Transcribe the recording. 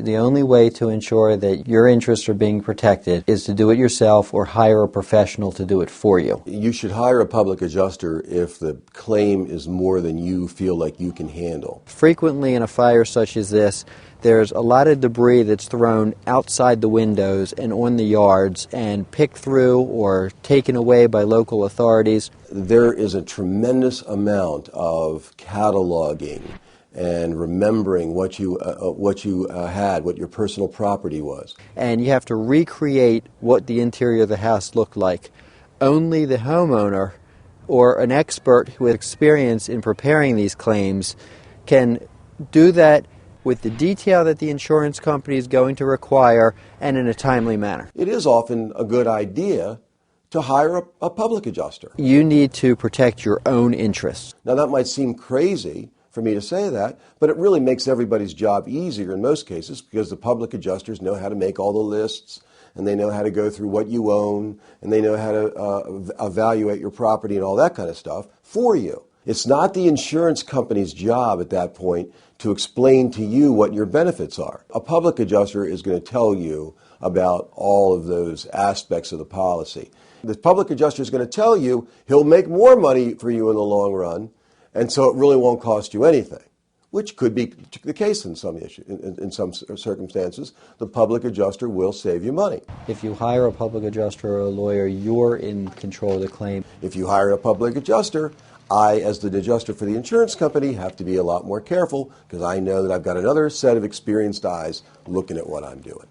The only way to ensure that your interests are being protected is to do it yourself or hire a professional to do it for you. You should hire a public adjuster if the claim is more than you feel like you can handle. Frequently in a fire such as this, there's a lot of debris that's thrown outside the windows and on the yards and picked through or taken away by local authorities. There is a tremendous amount of cataloging and remembering what you had, what your personal property was. And you have to recreate what the interior of the house looked like. Only the homeowner or an expert who has experience in preparing these claims can do that with the detail that the insurance company is going to require and in a timely manner. It is often a good idea to hire a public adjuster. You need to protect your own interests. Now that might seem crazy for me to say that, but it really makes everybody's job easier in most cases because the public adjusters know how to make all the lists and they know how to go through what you own and they know how to evaluate your property and all that kind of stuff for you. It's not the insurance company's job at that point to explain to you what your benefits are. A public adjuster is going to tell you about all of those aspects of the policy. The public adjuster is going to tell you he'll make more money for you in the long run, and so it really won't cost you anything, which could be the case in some circumstances. The public adjuster will save you money. If you hire a public adjuster or a lawyer, you're in control of the claim. If you hire a public adjuster, I, as the adjuster for the insurance company, have to be a lot more careful because I know that I've got another set of experienced eyes looking at what I'm doing.